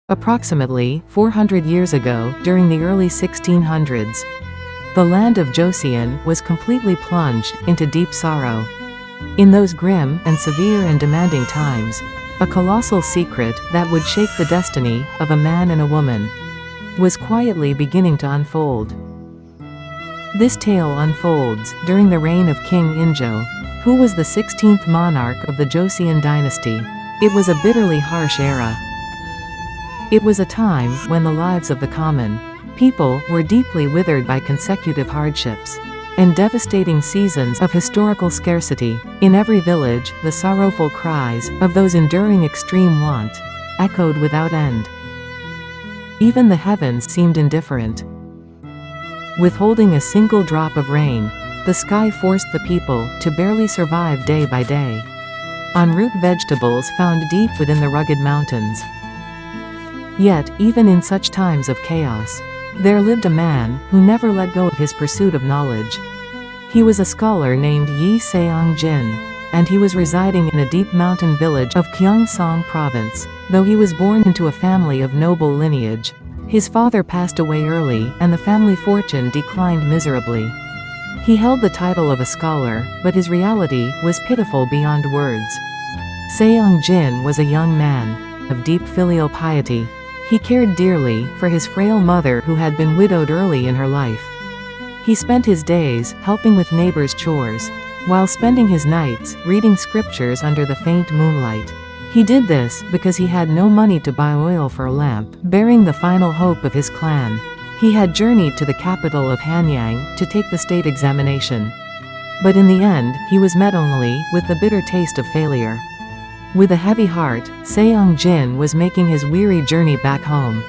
Approximately 400 years ago, during the early 1600s, the land of Joseon was completely plunged into deep sorrow. In those grim and severe and demanding times, a colossal secret that would shake the destiny of a man and a woman was quietly beginning to unfold. This tale unfolds during the reign of King Injo, who was the 16th monarch of the Joseon dynasty. It was a bitterly harsh era. It was a time when the lives of the common people were deeply withered by consecutive hardships and devastating seasons of historical scarcity. In every village, the sorrowful cries of those enduring extreme want echoed without end. Even the heavens seemed indifferent. Withholding a single drop of rain, the sky forced the people to barely survive day by day on root vegetables found deep within the rugged mountains. Yet, even in such times of chaos, there lived a man who never let go of his pursuit of knowledge. He was a scholar named Lee Seong-jin, and he was residing in a deep mountain village of Gyeongsang Province. Though he was born into a family of noble lineage, his father passed away early and the family fortune declined miserably. He held the title of a scholar, but his reality was pitiful beyond words. Seong-jin was a young man of deep filial piety. He cared dearly for his frail mother who had been widowed early in her life. He spent his days helping with neighbors' chores, while spending his nights reading scriptures under the faint moonlight. He did this because he had no money to buy oil for a lamp, bearing the final hope of his clan. He had journeyed to the capital of Hanyang to take the state examination. But in the end, he was met only with the bitter taste of failure. With a heavy heart, Seong-jin was making his weary journey back home.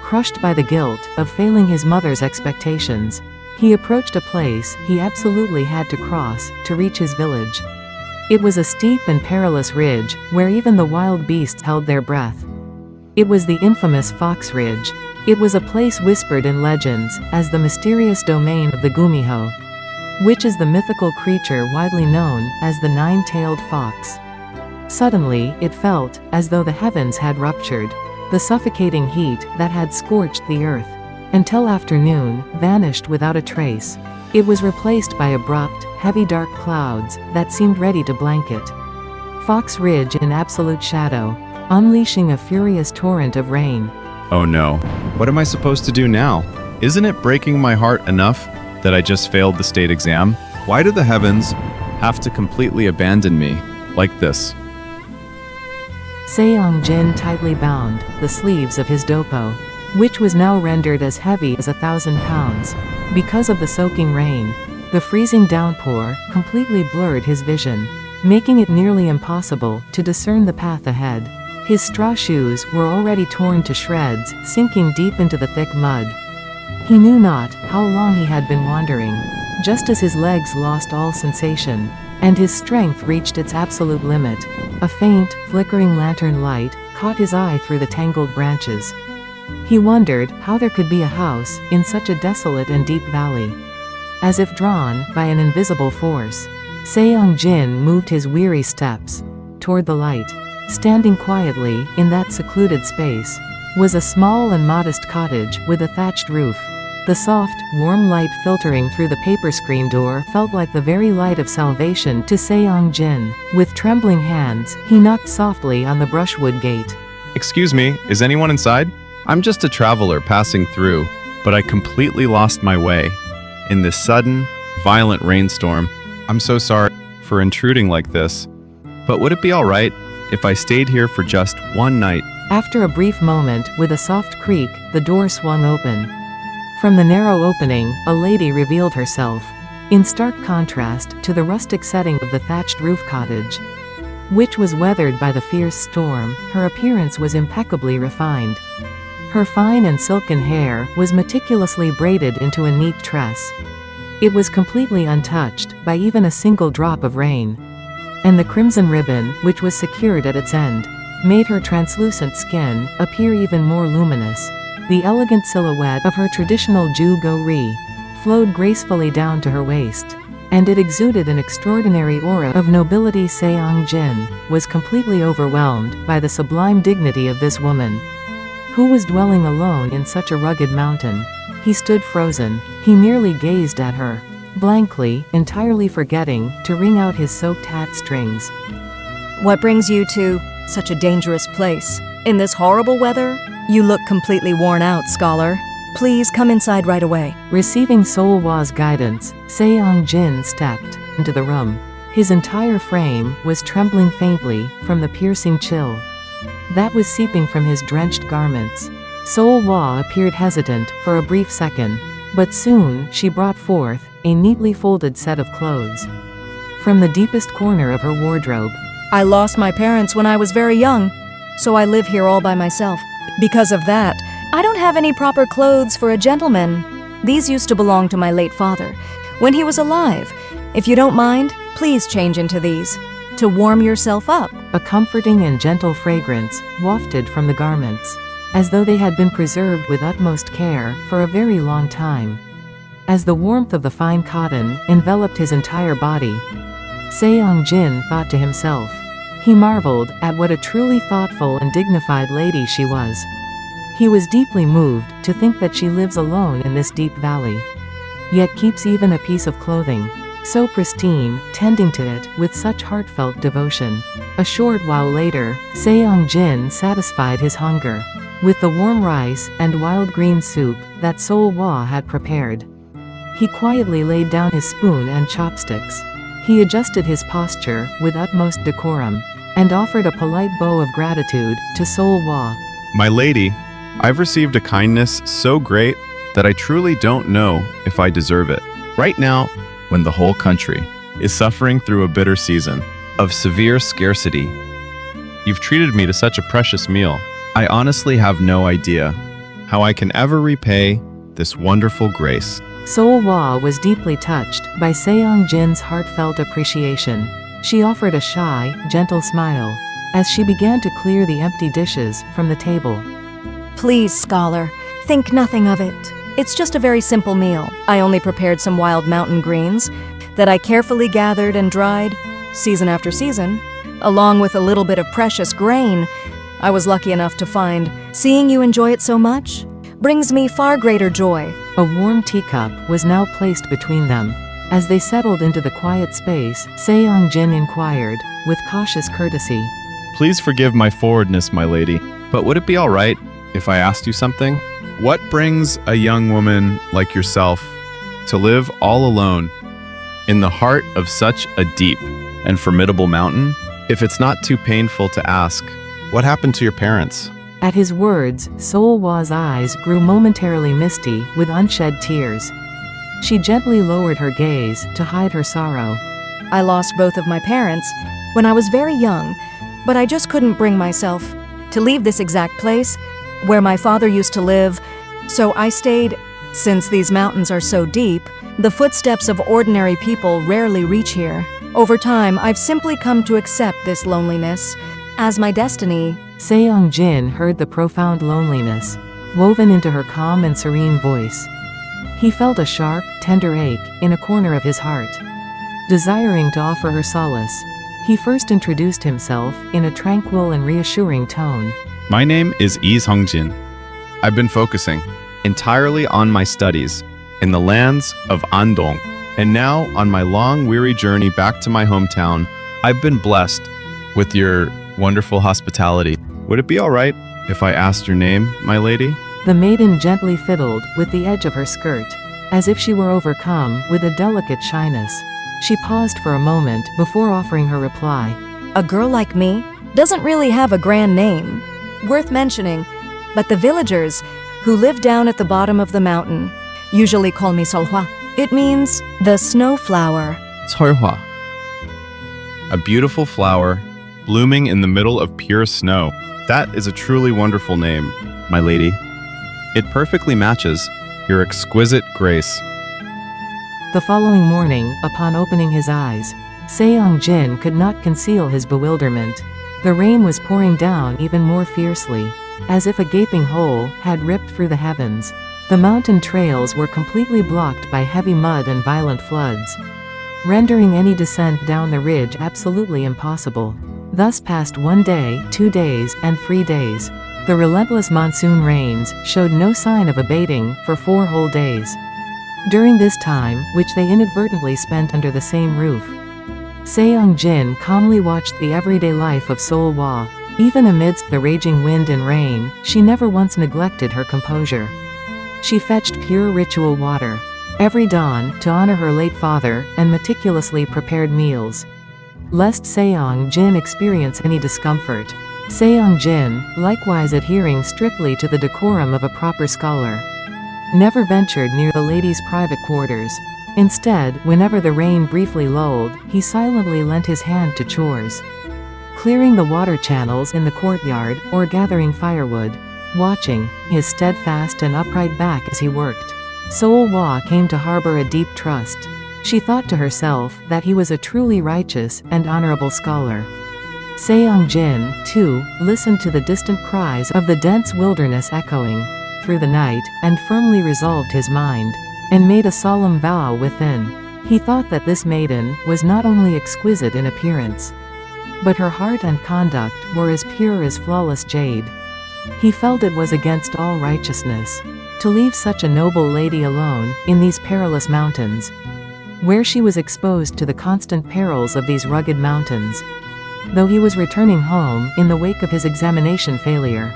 Crushed by the guilt of failing his mother's expectations, he approached a place he absolutely had to cross to reach his village. It was a steep and perilous ridge, where even the wild beasts held their breath. It was the infamous Fox Ridge. It was a place whispered in legends as the mysterious domain of the Gumiho, which is the mythical creature widely known as the nine-tailed fox. Suddenly, it felt as though the heavens had ruptured. The suffocating heat that had scorched the earth until afternoon vanished without a trace. It was replaced by abrupt, heavy dark clouds that seemed ready to blanket Fox Ridge in absolute shadow, unleashing a furious torrent of rain. Oh no. What am I supposed to do now? Isn't it breaking my heart enough that I just failed the state exam? Why do the heavens have to completely abandon me like this? Seong-jin tightly bound the sleeves of his dopo, which was now rendered as heavy as 1,000 pounds. Because of the soaking rain, the freezing downpour completely blurred his vision, making it nearly impossible to discern the path ahead. His straw shoes were already torn to shreds, sinking deep into the thick mud. He knew not how long he had been wandering, just as his legs lost all sensation, and his strength reached its absolute limit. A faint, flickering lantern light caught his eye through the tangled branches. He wondered how there could be a house in such a desolate and deep valley. As if drawn by an invisible force, Seong-jin moved his weary steps toward the light. Standing quietly in that secluded space was a small and modest cottage with a thatched roof. The soft, warm light filtering through the paper screen door felt like the very light of salvation to Seong-jin. With trembling hands, he knocked softly on the brushwood gate. Excuse me, is anyone inside? I'm just a traveler passing through, but I completely lost my way in this sudden, violent rainstorm. I'm so sorry for intruding like this, but would it be all right if I stayed here for just one night? After a brief moment, with a soft creak, the door swung open. From the narrow opening, a lady revealed herself, in stark contrast to the rustic setting of the thatched roof cottage, which was weathered by the fierce storm. Her appearance was impeccably refined. Her fine and silken hair was meticulously braided into a neat tress. It was completely untouched by even a single drop of rain, and the crimson ribbon, which was secured at its end, made her translucent skin appear even more luminous. The elegant silhouette of her traditional Ju-go-ri flowed gracefully down to her waist, and it exuded an extraordinary aura of nobility. Seong-jin was completely overwhelmed by the sublime dignity of this woman, Who was dwelling alone in such a rugged mountain? He stood frozen. He merely gazed at her, blankly, entirely forgetting to wring out his soaked hat strings. What brings you to such a dangerous place? In this horrible weather? You look completely worn out, scholar. Please come inside right away. Receiving Seol-hwa's guidance, Seong-jin stepped into the room. His entire frame was trembling faintly from the piercing chill that was seeping from his drenched garments. Seol-hwa appeared hesitant for a brief second, but soon she brought forth a neatly folded set of clothes from the deepest corner of her wardrobe. I lost my parents when I was very young, so I live here all by myself. Because of that, I don't have any proper clothes for a gentleman. These used to belong to my late father when he was alive. If you don't mind, please change into these to warm yourself up. A comforting and gentle fragrance wafted from the garments, as though they had been preserved with utmost care for a very long time. As the warmth of the fine cotton enveloped his entire body, Seong-jin thought to himself. He marveled at what a truly thoughtful and dignified lady she was. He was deeply moved to think that she lives alone in this deep valley, yet keeps even a piece of clothing so pristine, tending to it with such heartfelt devotion. A short while later, Seong-jin satisfied his hunger with the warm rice and wild green soup that Seol-hwa had prepared. He quietly laid down his spoon and chopsticks. He adjusted his posture with utmost decorum and offered a polite bow of gratitude to Seol-hwa. My lady, I've received a kindness so great that I truly don't know if I deserve it. Right now, when the whole country is suffering through a bitter season of severe scarcity, you've treated me to such a precious meal. I honestly have no idea how I can ever repay this wonderful grace. Seol-hwa was deeply touched by Seong-jin's heartfelt appreciation. She offered a shy, gentle smile as she began to clear the empty dishes from the table. Please, scholar, think nothing of it. It's just a very simple meal. I only prepared some wild mountain greens that I carefully gathered and dried, season after season, along with a little bit of precious grain I was lucky enough to find. Seeing you enjoy it so much brings me far greater joy. A warm teacup was now placed between them. As they settled into the quiet space, Seong-jin inquired, with cautious courtesy. Please forgive my forwardness, my lady, but would it be all right if I asked you something? What brings a young woman like yourself to live all alone in the heart of such a deep and formidable mountain? If it's not too painful to ask, what happened to your parents? At his words, Seol-hwa's eyes grew momentarily misty with unshed tears. She gently lowered her gaze to hide her sorrow. I lost both of my parents when I was very young, but I just couldn't bring myself to leave this exact place where my father used to live, so I stayed. Since these mountains are so deep, the footsteps of ordinary people rarely reach here. Over time, I've simply come to accept this loneliness as my destiny. Seong-jin heard the profound loneliness woven into her calm and serene voice. He felt a sharp, tender ache in a corner of his heart. Desiring to offer her solace, he first introduced himself in a tranquil and reassuring tone. My name is Lee Seong-jin. I've been focusing entirely on my studies in the lands of Andong, and now on my long, weary journey back to my hometown, I've been blessed with your wonderful hospitality. Would it be all right if I asked your name, my lady? The maiden gently fiddled with the edge of her skirt, as if she were overcome with a delicate shyness. She paused for a moment before offering her reply. A girl like me doesn't really have a grand name worth mentioning, but the villagers who live down at the bottom of the mountain usually call me Seol-hwa. It means the snowflower. Seol-hwa. A beautiful flower blooming in the middle of pure snow. That is a truly wonderful name, my lady. It perfectly matches your exquisite grace. The following morning, upon opening his eyes, Seong-jin could not conceal his bewilderment. The rain was pouring down even more fiercely, as if a gaping hole had ripped through the heavens. The mountain trails were completely blocked by heavy mud and violent floods, rendering any descent down the ridge absolutely impossible. Thus passed 1 day, 2 days, and 3 days. The relentless monsoon rains showed no sign of abating for 4 whole days. During this time, which they inadvertently spent under the same roof, Seong-jin calmly watched the everyday life of Seol-hwa. Even amidst the raging wind and rain, she never once neglected her composure. She fetched pure ritual water every dawn to honor her late father and meticulously prepared meals, lest Seong-jin experience any discomfort. Seong-jin, likewise adhering strictly to the decorum of a proper scholar, never ventured near the lady's private quarters. Instead, whenever the rain briefly lulled, he silently lent his hand to chores, clearing the water channels in the courtyard or gathering firewood, watching his steadfast and upright back as he worked. Seol-hwa came to harbor a deep trust. She thought to herself that he was a truly righteous and honorable scholar. Seong-jin, too, listened to the distant cries of the dense wilderness echoing through the night, and firmly resolved his mind, and made a solemn vow within. He thought that this maiden was not only exquisite in appearance, but her heart and conduct were as pure as flawless jade. He felt it was against all righteousness to leave such a noble lady alone in these perilous mountains, where she was exposed to the constant perils of these rugged mountains. Though he was returning home in the wake of his examination failure,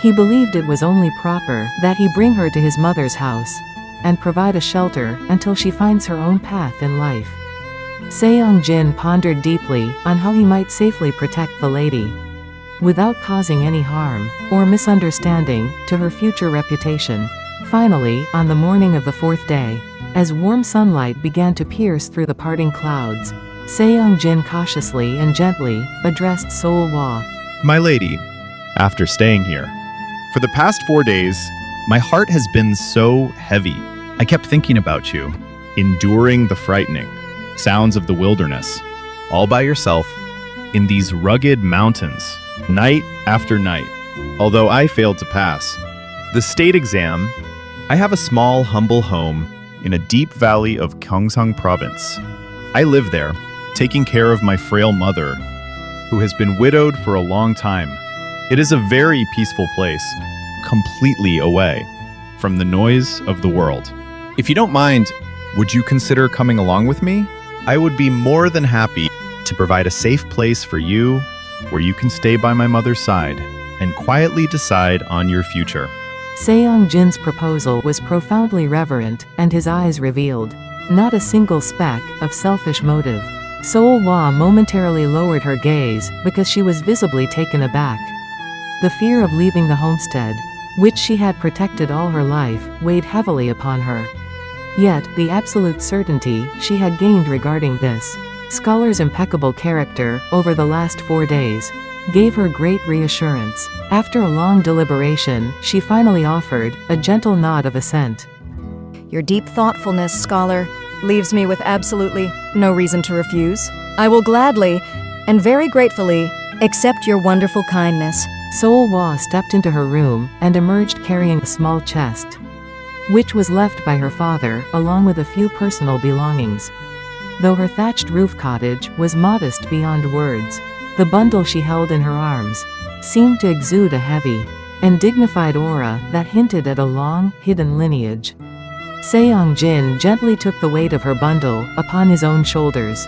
he believed it was only proper that he bring her to his mother's house and provide a shelter until she finds her own path in life. Seong-jin pondered deeply on how he might safely protect the lady, without causing any harm or misunderstanding to her future reputation. Finally, on the morning of the 4th day, as warm sunlight began to pierce through the parting clouds, Seong-jin cautiously and gently addressed Seol-hwa. My lady, after staying here for the past 4 days, my heart has been so heavy. I kept thinking about you, enduring the frightening sounds of the wilderness, all by yourself, in these rugged mountains, night after night. Although I failed to pass the state exam, I have a small, humble home in a deep valley of Gyeongsang Province. I live there, taking care of my frail mother, who has been widowed for a long time. It is a very peaceful place, completely away from the noise of the world. If you don't mind, would you consider coming along with me? I would be more than happy to provide a safe place for you, where you can stay by my mother's side and quietly decide on your future. Seong-jin's proposal was profoundly reverent, and his eyes revealed not a single speck of selfish motive. Seol-hwa momentarily lowered her gaze because she was visibly taken aback. The fear of leaving the homestead, which she had protected all her life, weighed heavily upon her. Yet, the absolute certainty she had gained regarding this scholar's impeccable character over the last 4 days gave her great reassurance. After a long deliberation, she finally offered a gentle nod of assent. Your deep thoughtfulness, scholar, leaves me with absolutely no reason to refuse. I will gladly and very gratefully accept your wonderful kindness. Seol-hwa stepped into her room and emerged carrying a small chest, which was left by her father, along with a few personal belongings. Though her thatched roof cottage was modest beyond words, the bundle she held in her arms seemed to exude a heavy and dignified aura that hinted at a long, hidden lineage. Seong-jin gently took the weight of her bundle upon his own shoulders,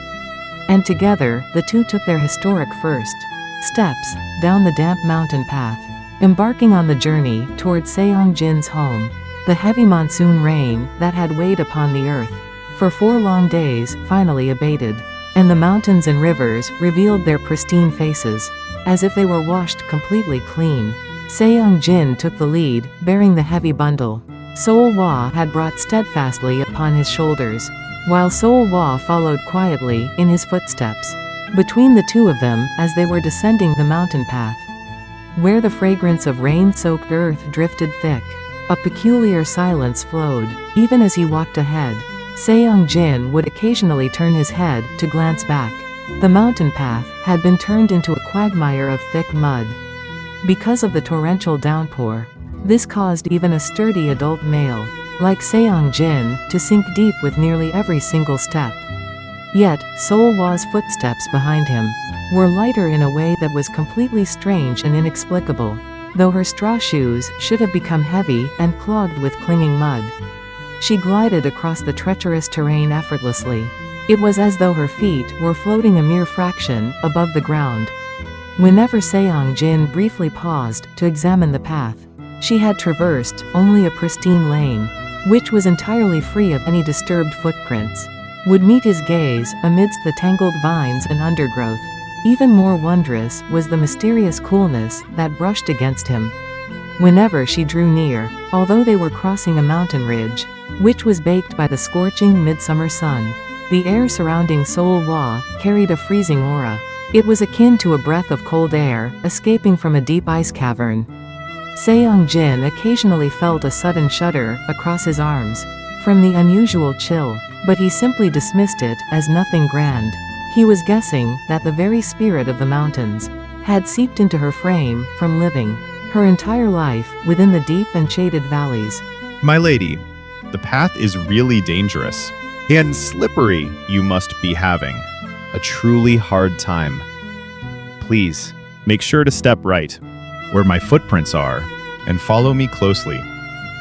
and together, the two took their historic first steps down the damp mountain path, embarking on the journey towards Seong-jin's home. The heavy monsoon rain that had weighed upon the earth for 4 long days finally abated, and the mountains and rivers revealed their pristine faces, as if they were washed completely clean. Seong-jin took the lead, bearing the heavy bundle Seol-hwa had brought steadfastly upon his shoulders, while Seol-hwa followed quietly in his footsteps. Between the two of them, as they were descending the mountain path, where the fragrance of rain-soaked earth drifted thick, a peculiar silence flowed. Even as he walked ahead, Seong-jin would occasionally turn his head to glance back. The mountain path had been turned into a quagmire of thick mud because of the torrential downpour. This caused even a sturdy adult male like Seong-jin to sink deep with nearly every single step. Yet, Seol-hwa's footsteps behind him were lighter in a way that was completely strange and inexplicable. though her straw shoes should have become heavy and clogged with clinging mud. She glided across the treacherous terrain effortlessly. It was as though her feet were floating a mere fraction above the ground. Whenever Seong-jin briefly paused to examine the path, she had traversed only a pristine lane, which was entirely free of any disturbed footprints, would meet his gaze amidst the tangled vines and undergrowth. Even more wondrous was the mysterious coolness that brushed against him whenever she drew near, although they were crossing a mountain ridge, which was baked by the scorching midsummer sun. The air surrounding Seol-hwa carried a freezing aura. It was akin to a breath of cold air escaping from a deep ice cavern. Seong-jin occasionally felt a sudden shudder across his arms from the unusual chill, but he simply dismissed it as nothing grand. He was guessing that the very spirit of the mountains had seeped into her frame from living her entire life within the deep and shaded valleys. My lady, the path is really dangerous and slippery. You must be having a truly hard time. Please, make sure to step right where my footprints are and follow me closely.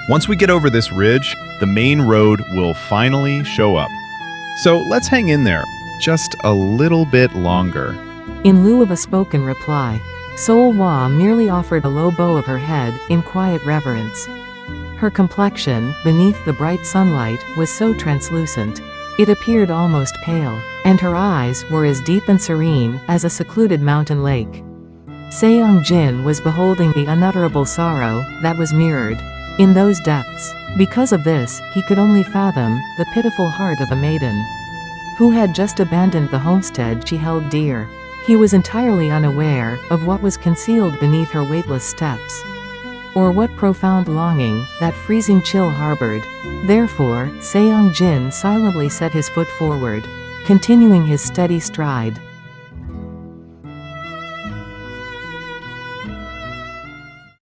Once we get over this ridge, the main road will finally show up. So let's hang in there just a little bit longer. In lieu of a spoken reply, Seol-hwa merely offered a low bow of her head in quiet reverence. Her complexion, beneath the bright sunlight, was so translucent. It appeared almost pale, and her eyes were as deep and serene as a secluded mountain lake. Seong-jin was beholding the unutterable sorrow that was mirrored in those depths. Because of this, he could only fathom the pitiful heart of a maiden who had just abandoned the homestead she held dear. He was entirely unaware of what was concealed beneath her weightless steps, or what profound longing that freezing chill harbored. Therefore, Seong-jin silently set his foot forward, continuing his steady stride.